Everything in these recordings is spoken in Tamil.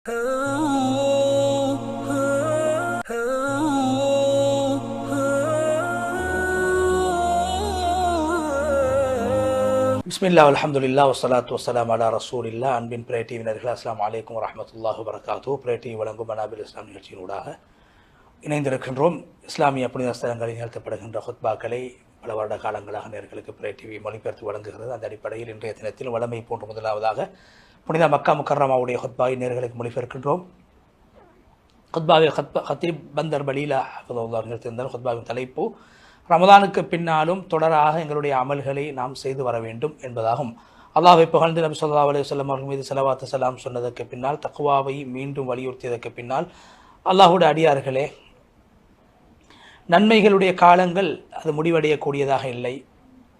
பிஸ்மில்லா அல்ஹம்துலில்லா வஸ்ஸலாத்து வஸ்ஸலாம் அலா ரசூலில்லா. அன்பின் பிரே டிவினர்கள் அஸ்ஸலாமு அலைக்கும் வரஹ்மத்துல்லாஹி வபரகாத்துஹு. பிரே டிவி வழங்கும் மனாபில் இஸ்லாம் நிகழ்ச்சியினூடாக இணைந்திருக்கின்றோம். இஸ்லாமிய புனித ஸ்தலங்களில் நிகழ்த்தப்படுகின்ற ஹுத்பாக்களை பல வருட காலங்களாக நேர்களுக்கு பிரே டிவி மொழிபெயர்த்து வழங்குகிறது. அந்த அடிப்படையில் இன்றைய தினத்தில் வழமை போன்று முதலாவதாக புனித மக்கா முக்கர்ரமாவுடைய ஹுத்பாவை நேர்களுக்கு மொழிபெயர்க்கின்றோம். ஹுத்பாவில் ஹத்தீப் பந்தர் பலீலா நிகழ்த்தியிருந்தார். ஹுத்பாவின் தலைப்பு ரமதானுக்கு பின்னாலும் தொடராக எங்களுடைய அமல்களை நாம் செய்து வர வேண்டும் என்பதாகும். அல்லாஹ்வை புகழ்ந்து நபி ஸல்லல்லாஹு அலைஹி வஸல்லம் அவர்கள் மீது ஸலவாத்து ஸலாம் சொன்னதற்கு பின்னால், தக்வாவை மீண்டும் வலியுறுத்தியதற்கு பின்னால், அல்லாஹ்வுடைய அடியார்களே, நன்மைகளுடைய காலங்கள் அது முடிவடையக்கூடியதாக இல்லை.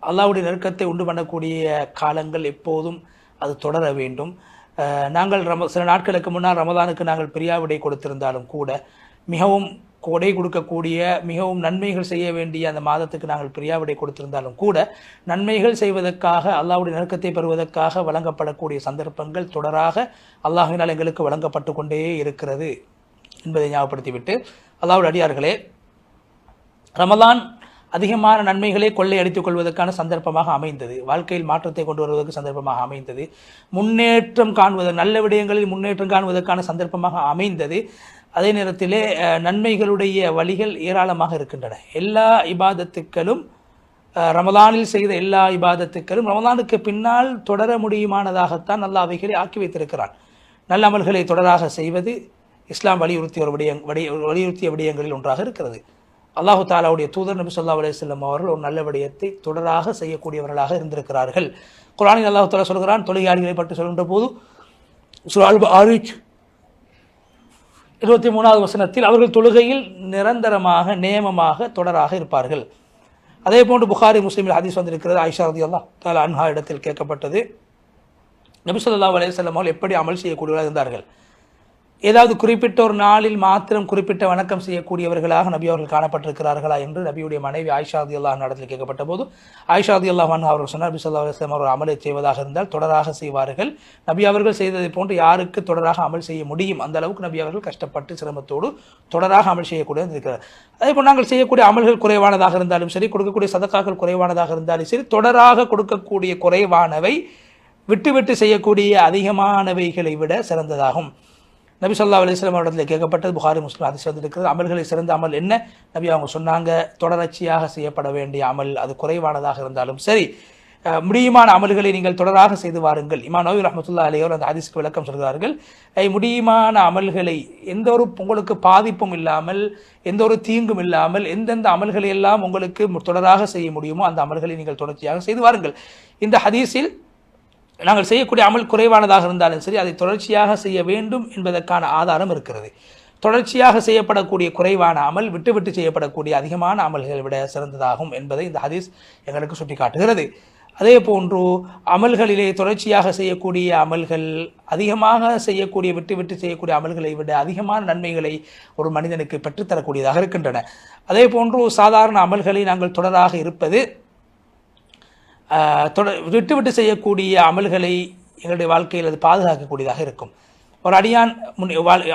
அல்லாஹ்வுடைய நெருக்கத்தை உண்டு பண்ணக்கூடிய காலங்கள் எப்போதும் அது தொடர வேண்டும். நாங்கள் சில நாட்களுக்கு முன்னால் ரமதானுக்கு நாங்கள் பிரியாவிடை கொடுத்திருந்தாலும் கூட, மிகவும் கொடை கொடுக்கக்கூடிய, மிகவும் நன்மைகள் செய்ய வேண்டிய அந்த மாதத்துக்கு நாங்கள் பிரியாவிடை கொடுத்திருந்தாலும் கூட, நன்மைகள் செய்வதற்காக, அல்லாஹ்வுடைய நெருக்கத்தை பெறுவதற்காக வழங்கப்படக்கூடிய சந்தர்ப்பங்கள் தொடராக அல்லாஹ்வினால் எங்களுக்கு வழங்கப்பட்டு கொண்டே இருக்கிறது என்பதை ஞாபகப்படுத்திவிட்டு, அல்லாஹ்வுடைய அடியார்களே, ரமலான் அதிகமான நன்மைகளை கொள்ளையடித்துக் கொள்வதற்கான சந்தர்ப்பமாக அமைந்தது. வாழ்க்கையில் மாற்றத்தை கொண்டு வருவதற்கு சந்தர்ப்பமாக அமைந்தது. முன்னேற்றம் காண்பதற்கு, நல்ல விடயங்களில் முன்னேற்றம் காண்பதற்கான சந்தர்ப்பமாக அமைந்தது. அதே நேரத்திலே நன்மைகளுடைய வழிகள் ஏராளமாக இருக்கின்றன. எல்லா இபாதத்துக்களும், ரமலானில் செய்த எல்லா இபாதத்துக்களும் ரமலானுக்கு பின்னால் தொடர முடியுமானதாகத்தான் அல்லாஹ் அவைகளை ஆக்கி வைத்திருக்கிறான். நல்ல அமல்களை தொடராக செய்வது இஸ்லாம் வலியுறுத்திய விடயங்களில் ஒன்றாக இருக்கிறது. அல்லாஹு தாலாவுடைய தூதர் நபி ஸல்லல்லாஹு அலைஹி வஸல்லம் அவர்கள் ஒரு நல்ல விடயத்தை தொடராக செய்யக்கூடியவர்களாக இருந்திருக்கிறார்கள். குர்ஆனில் அல்லாஹு தாலா சொல்கிறான், தொழுகையாளிகளை பற்றி சொல்கின்ற போது சூரா அல்-ஆரிஜ் 23வது வசனத்தில், அவர்கள் தொழுகையில் நிரந்தரமாக, நேமமாக, தொடராக இருப்பார்கள். அதே போன்று புகாரி முஸ்லிமில் ஹதீஸ் வந்திருக்கிறது. ஆயிஷா ரலியல்லாஹு தஆலா அன்ஹா இடத்தில் கேட்கப்பட்டது, நபி ஸல்லல்லாஹு அலைஹி வஸல்லம் அவர்கள் எப்படி அமல் செய்யக்கூடியவர்களாக இருந்தார்கள்? ஏதாவது குறிப்பிட்ட ஒரு நாளில் மாத்திரம் குறிப்பிட்ட வணக்கம் செய்யக்கூடியவர்களாக நபி அவர்கள் காணப்பட்டிருக்கிறார்களா என்று நபியுடைய மனைவி ஆயிஷா ரலியல்லாஹு அன்ஹா இடத்தில் கேட்கப்பட்ட போது, ஆயிஷா ரலியல்லாஹு அன்ஹா அவர்கள் சொன்னார், நபி ஸல்லல்லாஹு அலைஹி வஸல்லம் அவர்கள் அமலை செய்வதாக இருந்தால் தொடராக செய்வார்கள். நபி அவர்கள் செய்ததை போன்று யாருக்கு தொடராக அமல் செய்ய முடியும்? அந்த அளவுக்கு நபி அவர்கள் கஷ்டப்பட்டு சிரமத்தோடு தொடராக அமல் செய்யக்கூடியது இருக்கிறார். அதே போல் நாங்கள் செய்யக்கூடிய அமல்கள் குறைவானதாக இருந்தாலும் சரி, கொடுக்கக்கூடிய சதக்காக்கள் குறைவானதாக இருந்தாலும் சரி, தொடராக கொடுக்கக்கூடிய குறைவானவை விட்டு செய்யக்கூடிய அதிகமானவைகளை விட சிறந்ததாகும். நபி ஸல்லல்லாஹு அலைஹி வஸல்லம் அவர்களிடத்தில் கேட்கப்பட்டது, புகாரி முஸ்லிம் ஹதீஸ் வந்திருக்கிறது, அமல்களை சிறந்த அமல் என்ன? நபி அவங்க சொன்னாங்க, தொடர்ச்சியாக செய்யப்பட வேண்டிய அமல் அது குறைவானதாக இருந்தாலும் சரி, முடியுமான அமல்களை நீங்கள் தொடராக செய்து வாருங்கள். இமாம் நவவி ரஹ்மத்துல்லாஹி அலைஹி அந்த ஹதீஸ்க்கு விளக்கம் சொல்கிறார்கள், முடியுமான அமல்களை எந்த ஒரு உங்களுக்கு பாதிப்பும் இல்லாமல், எந்த ஒரு தீங்கும் இல்லாமல், எந்தெந்த அமல்களை எல்லாம் உங்களுக்கு தொடராக செய்ய முடியுமோ அந்த அமல்களை நீங்கள் தொடர்ச்சியாக செய்து வாருங்கள். இந்த ஹதீஸில் நாங்கள் செய்யக்கூடிய அமல் குறைவானதாக இருந்தாலும் சரி, அதை தொடர்ச்சியாக செய்ய வேண்டும் என்பதற்கான ஆதாரம் இருக்கிறது. தொடர்ச்சியாக செய்யப்படக்கூடிய குறைவான அமல் விட்டு செய்யப்படக்கூடிய அதிகமான அமல்களை விட சிறந்ததாகும் என்பதை இந்த ஹதீஸ் எங்களுக்கு சுட்டி காட்டுகிறது. அதே போன்று அமல்களிலே தொடர்ச்சியாக செய்யக்கூடிய அமல்கள் அதிகமாக செய்யக்கூடிய விட்டு செய்யக்கூடிய அமல்களை விட அதிகமான நன்மைகளை ஒரு மனிதனுக்கு பெற்றுத்தரக்கூடியதாக இருக்கின்றன. அதே போன்று சாதாரண அமல்களை நாங்கள் தொடராக இருப்பது, விட்டு செய்யக்கூடிய அமல்களை எங்களுடைய வாழ்க்கையில் அது பாதுகாக்கக்கூடியதாக இருக்கும். ஒரு அடியான்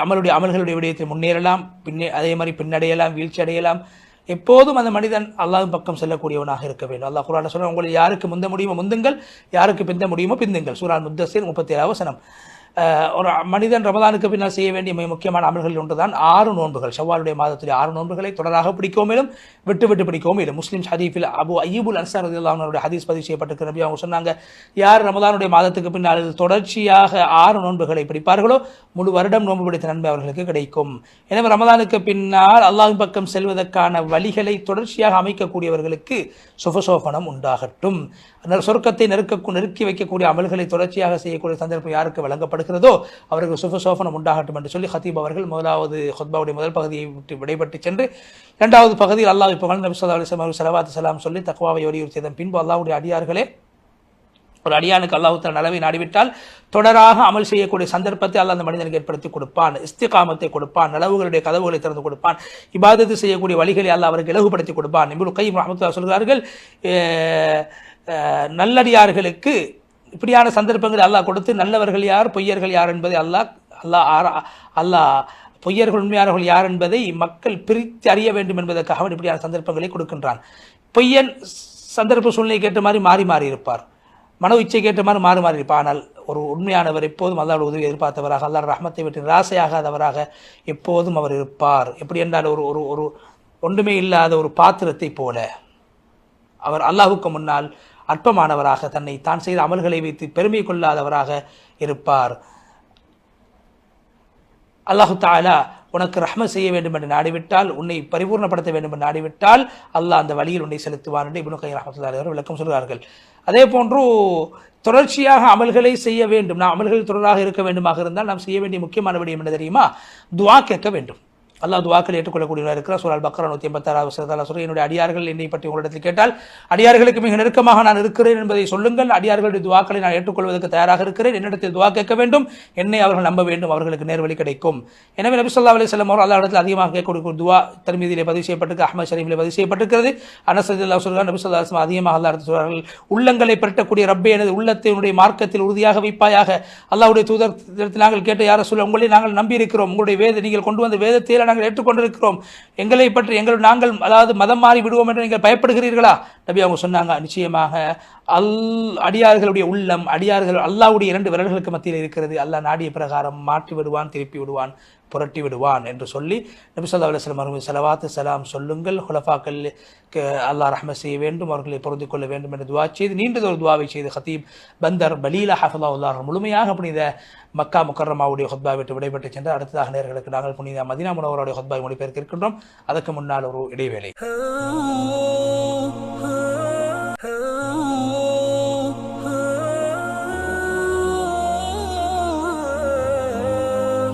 அமல்களுடைய விடயத்தில் முன்னேறலாம், அதே மாதிரி பின்னடையலாம், வீழ்ச்சி அடையலாம். எப்போதும் அந்த மனிதன் அல்லாஹ்வின் பக்கம் செல்லக்கூடியவனாக இருக்க வேண்டும். அல்லாஹ் குர்ஆனில் சொல்றான், உங்களுக்கு யாருக்கு முந்த முடியுமோ முந்துங்கள், யாருக்கு பிந்த முடியுமோ பிந்துங்கள். சூரா முத்தஸிர் 37வது வசனம். ஒரு மனிதன் ரமதானுக்கு பின்னால் செய்ய வேண்டிய மிக முக்கியமான அமல்களில் ஒன்றுதான் 6 நோன்புகள். ஷவ்வாலுடைய மாதத்தில் 6 நோன்புகளை தொடராக பிடிக்கவும் மேலும் விட்டு பிடிக்கவும் மேலும். முஸ்லிம் ஹதீஸில் அபு அய்யூபுல் அன்சாரி ரலியல்லாஹு அன்ஹு ஹதீஸ் பதிவு செய்யப்பட்டிருக்கிற நபி அவங்க சொன்னாங்க, யார் ரமதானுடைய மாதத்துக்கு பின்னால் தொடர்ச்சியாக 6 நோன்புகளை பிடிப்பார்களோ முழு வருடம் நோன்பு பிடித்த நன்மை அவர்களுக்கு கிடைக்கும். எனவே ரமதானுக்கு பின்னால் அல்லாஹ்வின் பக்கம் செல்வதற்கான வழிகளை தொடர்ச்சியாக அமைக்கக்கூடியவர்களுக்கு சுபசோபனம் உண்டாகட்டும். சொர்க்கத்தை நெருக்கி வைக்கக்கூடிய அமல்களை தொடர்ச்சியாக செய்யக்கூடிய சந்தர்ப்பம் யாருக்கு வழங்கப்படுகிறதோ அவர்கள் சுபசோபனம் உண்டாகட்டும் என்று சொல்லி ஹத்தீப் அவர்கள் முதலாவது ஹுத்பாவுடைய முதல் பகுதியை விட்டு விடைபெற்று சென்று, இரண்டாவது பகுதியில் அல்லாஹ் புகழ்ந்து நபி ஸல்லல்லாஹு அலைஹி வஸல்லம் அவர்கள் ஸலவாத்து ஸலாம் சொல்லி தக்வாவை வலியுறுத்தியதன் பின்பு, அல்லாஹ்வுடைய அடியார்களே, ஒரு அடியானுக்கு அல்லாஹ் தஆலா நலவை நாடிவிட்டால் தொடராக அமல் செய்யக்கூடிய சந்தர்ப்பத்தை அல்லாஹ் அந்த மனிதனுக்கு ஏற்படுத்தி கொடுப்பான், இஸ்திகாமத்தை கொடுப்பான், நலவுகளுடைய கதவுகளை திறந்து கொடுப்பான், இபாதத்து செய்யக்கூடிய வழிகளை அல்லாஹ் அவருக்கு இலகுபடுத்தி கொடுப்பான். இப்னு கையிம் ரஹ்மத்துல்லாஹி சொல்கிறார்கள், நல்லடியார்களுக்கு இப்படியான சந்தர்ப்பங்களை அல்லாஹ் கொடுத்து நல்லவர்கள் யார் பொய்யர்கள் யார் என்பதை அல்லாஹ் அல்லாஹ் பொய்யர்கள் உண்மையானவர்கள் யார் என்பதை மக்கள் பிரித்து அறிய வேண்டும் என்பதற்காக இப்படியான சந்தர்ப்பங்களை கொடுக்கின்றான். பொய்யன் சந்தர்ப்ப சூழ்நிலை கேட்ட மாதிரி மாறி மாறி இருப்பார், மனோ இச்சை கேட்ட மாதிரி மாறி மாறி இருப்பார். ஆனால் ஒரு உண்மையானவர் எப்போதும் அல்லாஹ்வுடைய உதவி எதிர்பார்த்தவராக, அல்லாஹ் ரஹ்மத்தை விட்டு நிராசையாகாதவராக எப்போதும் அவர் இருப்பார். எப்படி என்றால் ஒரு ஒரு ஒரு ஒன்றுமே இல்லாத ஒரு பாத்திரத்தை போல அவர் அல்லாஹ்வுக்கு முன்னால் அற்பமானவராக, தன்னை தான் செய்த அமல்களை வைத்து பெருமை கொள்ளாதவராக இருப்பார். அல்லாஹு தஆலா உனக்கு ரஹ்மத் செய்ய வேண்டும் என்று நாடிவிட்டால், உன்னை பரிபூர்ணப்படுத்த வேண்டும் என்று நாடிவிட்டால் அல்லாஹ் அந்த வழியில் உன்னை செலுத்துவார் என்று இப்னு கய்யிம் ரஹ்மத்துல்லாஹி அலைஹி விளக்கம் சொல்கிறார்கள். அதே போன்று தொடர்ச்சியாக அமல்களை செய்ய வேண்டும். நாம் அமல்கள் தொடராக இருக்க வேண்டுமாக இருந்தால் நாம் செய்ய வேண்டிய முக்கியமான விடயம் என்ன தெரியுமா? துஆ கேட்க வேண்டும். அல்லாஹ் துஆக்களை ஏற்றுக்கொள்ளக்கூடியவராக இருக்கிறார். சூரா அல் பக்ரா 186 வசனத்தில் சொல்கிறார், என்னுடைய அடியார்கள் என்னை பற்றி உங்களிடத்தில் கேட்டால் அடியார்களுக்கு மிக நெருக்கமாக நான் இருக்கிறேன் என்பதை சொல்லுங்கள். அடியார்களுடைய துஆக்களை நான் ஏற்றுக்கொள்வதற்கு தயாராக இருக்கிறேன். என்னிடத்தில் துஆ கேட்க வேண்டும், என்னை அவர்கள் நம்ப வேண்டும், அவர்களுக்கு நேர்வழி கிடைக்கும். எனவே நபி ஸல்லல்லாஹு அலைஹி வஸல்லம் அவர்கள் அல்லாஹ்விடத்தில் அதிகமாக கேட்கக்கூடிய துஆ திர்மிதியிலே பதிவு செய்யப்பட்டிருக்கு, அஹ்மத் ஷரீஃபிலே பதிவு செய்யப்பட்டிருக்கிறது. அனஸ் ரலியல்லாஹு சொல்கிறார், நபி ஸல்லல்லாஹு அலைஹி வஸல்லம் அதிகமாக அல்லாஹ்விடத்தில் சொல்கிறார்கள், உள்ளங்களை பெருட்டக்கூடிய ரப்பே, எனது உள்ளத்தை உன்னுடைய மார்க்கத்தில் உறுதியாக வைப்பாயாக. அல்லாஹ்வுடைய தூதர் நாங்கள் கேட்ட யார சொல்ல, உங்களை நாங்கள் நம்பி இருக்கிறோம், உங்களுடைய நீங்கள் கொண்டு வந்த வேதத்தை நாங்கள் ஏற்றுக்கொண்டிருக்கிறோம், எங்களை பற்றி நாங்கள் அதாவது மதம் மாறி விடுவோம் என்று நீங்கள் பயப்படுகிறீர்களா? நபி அவங்க சொன்னாங்க, நிச்சயமாக அடியார்களுடைய உள்ளம், அடியார்கள் அல்லாஹ்வுடைய 2 விரல்களுக்கு மத்தியில் இருக்கிறது. அல்லாஹ் நாடிய பிரகாரம் மாற்றி விடுவான், திருப்பி விடுவான், புரட்டி விடுவான் என்று சொல்லி நபி ஸல்லல்லாஹு அலைஹி வஸல்லம் அவர்கள் ஸலவாத்து ஸலாம் சொல்லுங்கள், ஹுலஃபாக்களுக்கு அல்லாஹ் ரஹ்மத் செய்ய வேண்டும், அவர்களை பொருந்திக் கொள்ள வேண்டும் என்று துஆ செய்து நீண்டதொரு துஆவை செய்து ஹத்தீப் பந்தர் பலீலா ஹஃபிظஹுல்லாஹ் முழுமையாக புனித மக்கா முக்கர்ரமாவுடைய ஹுத்பா விட்டு விடைபெற்று சென்று அடுத்ததாக நேயர்களுக்கு நாங்கள் புனித மதீனா முனவ்வராவுடைய ஹுத்பாவை மொழிபெயர்க்க இருக்கின்றோம். அதற்கு முன்னால் ஒரு இடைவேளை.